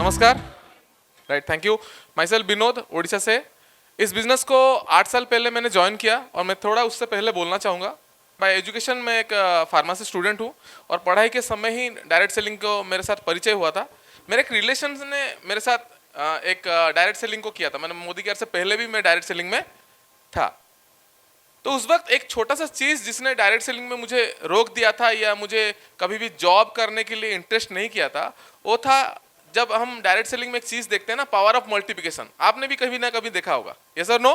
नमस्कार। Right, thank you. My self Vinod, Orissa से। इस बिजनेस को 8 साल पहले मैंने ज्वाइन किया और मैं थोड़ा उससे पहले बोलना चाहूँगा। बाय एजुकेशन मैं एक फार्मेसी स्टूडेंट हूँ और पढ़ाई के समय ही डायरेक्ट सेलिंग को मेरे साथ परिचय हुआ था। मेरे एक रिलेशन ने मेरे साथ एक डायरेक्ट सेलिंग को किया था। मैंने मोदी केयर से पहले भी मैं डायरेक्ट सेलिंग में था। तो उस वक्त एक छोटा सा चीज़ जिसने डायरेक्ट सेलिंग में मुझे रोक दिया था या मुझे कभी भी जॉब करने के लिए इंटरेस्ट नहीं किया था, वो था जब हम डायरेक्ट सेलिंग में एक चीज़ देखते हैं ना, पावर ऑफ मल्टीप्लिकेशन। आपने भी कभी ना कभी देखा होगा, यस और नो?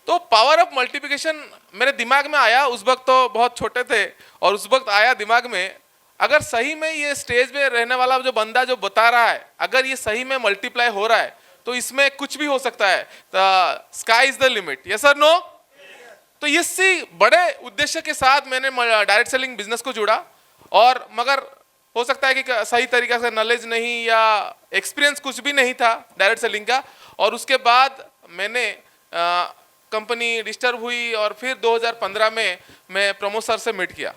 तो पावर ऑफ मल्टीप्लिकेशन मेरे दिमाग में आया। उस वक्त तो बहुत छोटे थे और उस वक्त आया दिमाग में, अगर सही में ये स्टेज पे रहने वाला जो बंदा जो बता रहा है, अगर ये सही में मल्टीप्लाई हो रहा है तो इसमें कुछ भी हो सकता है। Sky is the limit, yes और नो? तो इसी बड़े उद्देश्य के साथ मैंने डायरेक्ट सेलिंग बिजनेस को जुड़ा। और मगर हो सकता है कि सही तरीके से नॉलेज नहीं या एक्सपीरियंस कुछ भी नहीं था डायरेक्ट सेलिंग का। और उसके बाद मैंने कंपनी डिस्टर्ब हुई और फिर 2015 में मैं प्रमोद सर से मीट किया।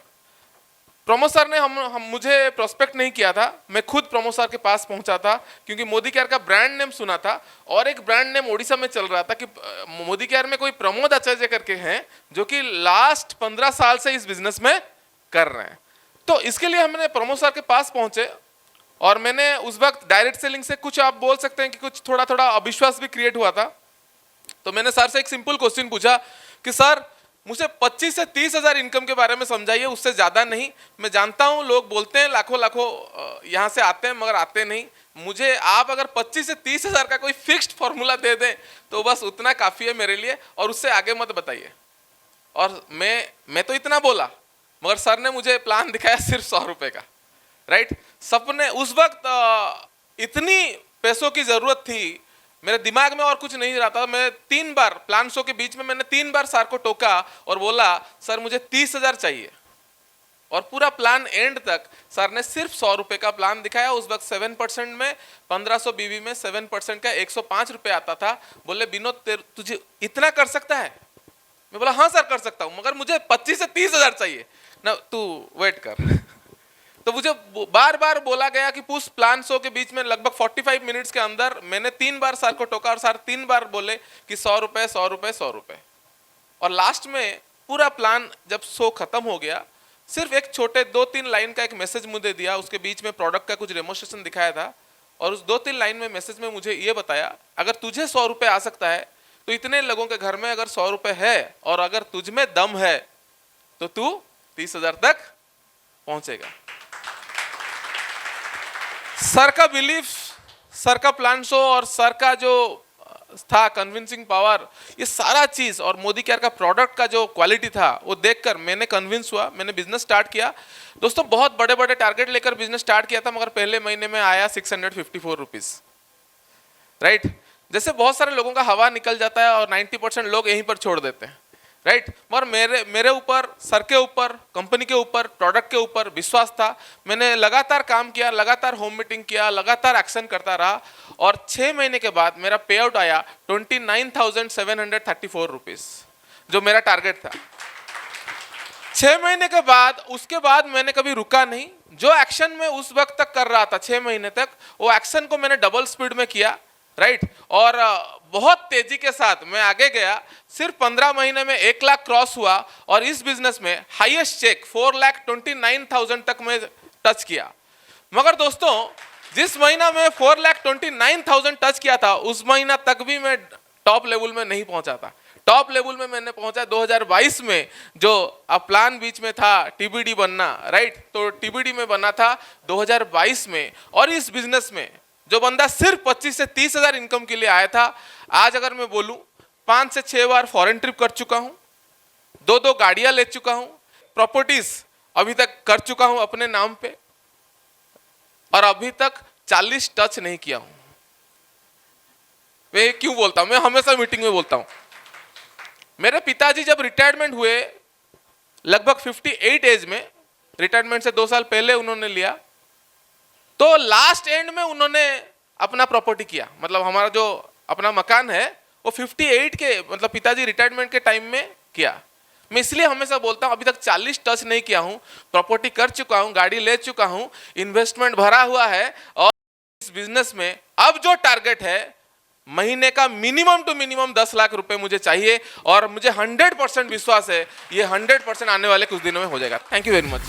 प्रमोद सर ने हम मुझे प्रोस्पेक्ट नहीं किया था, मैं खुद प्रमोद सर के पास पहुंचा था क्योंकि मोदी केयर का ब्रांड नेम सुना था और एक ब्रांड नेम उड़ीसा में चल रहा था कि मोदी केयर में कोई प्रमोद आचार्य करके हैं जो कि लास्ट 15 साल से इस बिजनेस में कर रहे हैं। तो इसके लिए हमने प्रमोद सर के पास पहुंचे और मैंने उस वक्त डायरेक्ट सेलिंग से कुछ, आप बोल सकते हैं कि कुछ थोड़ा थोड़ा अविश्वास भी क्रिएट हुआ था। तो मैंने सर से एक सिंपल क्वेश्चन पूछा कि सर मुझे 25 से 30 हज़ार इनकम के बारे में समझाइए, उससे ज़्यादा नहीं। मैं जानता हूँ लोग बोलते हैं लाखों लाखों यहाँ से आते हैं मगर आते नहीं। मुझे आप अगर 25 से 30 हज़ार का कोई फिक्स्ड फॉर्मूला दे दें तो बस उतना काफ़ी है मेरे लिए, और उससे आगे मत बताइए। और मैं तो इतना बोला मगर सर ने मुझे प्लान दिखाया सिर्फ 100 रुपये का। राइट, सपने उस वक्त इतनी पैसों की ज़रूरत थी, मेरे दिमाग में और कुछ नहीं रहा था। मैं 3 बार प्लान शो के बीच में मैंने 3 बार सर को टोका और बोला सर मुझे 30 हज़ार चाहिए। और पूरा प्लान एंड तक सर ने सिर्फ 100 रुपये का प्लान दिखाया। उस वक्त 7% में 1500 बीवी में 7% का 105 रुपये आता था। बोले विनोद तुझे इतना कर सकता है? मैं बोला हाँ सर कर सकता हूँ, मगर मुझे 25 से 30 हज़ार चाहिए ना, तू वेट कर। तो मुझे बार बार बोला गया कि उस प्लान शो के बीच में लगभग 45 मिनट्स के अंदर मैंने 3 बार सर को टोका और सर 3 बार बोले कि 100 रुपये 100 रुपये 100 रुपये। और लास्ट में पूरा प्लान जब शो खत्म हो गया, सिर्फ एक छोटे 2-3 लाइन का एक मैसेज मुझे दिया। उसके बीच में प्रोडक्ट का कुछ डेमोन्स्ट्रेशन दिखाया था और उस 2-3 लाइन में मैसेज में मुझे ये बताया, अगर तुझे 100 रुपये आ सकता है तो इतने लोगों के घर में अगर 100 रुपये है और अगर तुझ में दम है तो तू 30 हज़ार तक पहुंचेगा। सर का बिलीफ, सर का प्लान शो और सर का जो था कन्विंसिंग पावर, ये सारा चीज़ और मोदी केयर का प्रोडक्ट का जो क्वालिटी था वो देखकर मैंने कन्विंस हुआ। मैंने बिजनेस स्टार्ट किया। दोस्तों बहुत बड़े बड़े टारगेट लेकर बिजनेस स्टार्ट किया था मगर पहले महीने में आया 654 रुपीज़। राइट, जैसे बहुत सारे लोगों का हवा निकल जाता है और 90% लोग यहीं पर छोड़ देते हैं। राइट, मगर मेरे ऊपर, सर के ऊपर, कंपनी के ऊपर, प्रोडक्ट के ऊपर विश्वास था। मैंने लगातार काम किया, लगातार होम मीटिंग किया, लगातार एक्शन करता रहा और 6 महीने के बाद मेरा पे आउट आया 29,734 रुपीज़, जो मेरा टारगेट था। 6 महीने के बाद, उसके बाद मैंने कभी रुका नहीं। जो एक्शन मैं उस वक्त तक कर रहा था 6 महीने तक, वो एक्शन को मैंने डबल स्पीड में किया। राइट, और बहुत तेजी के साथ मैं आगे गया। सिर्फ 15 महीने में 1 लाख क्रॉस हुआ और इस बिजनेस में हाईएस्ट चेक 4,29,000 तक मैं टच किया। मगर दोस्तों जिस महीना में 4,29,000 टच किया था उस महीना तक भी मैं टॉप लेवल में नहीं पहुंचा था। टॉप लेवल में मैंने पहुंचा 2022 में, जो प्लान बीच में था टीबीडी बनना। राइट, तो टीबीडी में बना था 2022 में। और इस बिजनेस में जो बंदा सिर्फ 25 से 30 हज़ार इनकम के लिए आया था, आज अगर मैं बोलूं 5 से 6 बार फॉरेन ट्रिप कर चुका हूं, 2 गाड़ियां ले चुका हूं, प्रॉपर्टीज अभी तक कर चुका हूं अपने नाम पे और अभी तक 40 टच नहीं किया हूं। मैं क्यों बोलता हूं? मैं हमेशा मीटिंग में बोलता हूं। मेरे पिताजी जब रिटायरमेंट हुए, लगभग 58 एज में, रिटायरमेंट से 2 साल पहले उन्होंने लिया, तो लास्ट एंड में उन्होंने अपना प्रॉपर्टी किया। मतलब हमारा जो अपना मकान है वो 58 के, मतलब पिताजी रिटायरमेंट के टाइम में किया। मैं इसलिए हमेशा बोलता हूँ अभी तक 40 टच नहीं किया हूँ, प्रॉपर्टी कर चुका हूँ, गाड़ी ले चुका हूँ, इन्वेस्टमेंट भरा हुआ है और इस बिजनेस में अब जो टारगेट है, महीने का मिनिमम टू मिनिमम 10 लाख रुपए मुझे चाहिए और मुझे 100% विश्वास है ये 100% आने वाले कुछ दिनों में हो जाएगा। Thank you very much.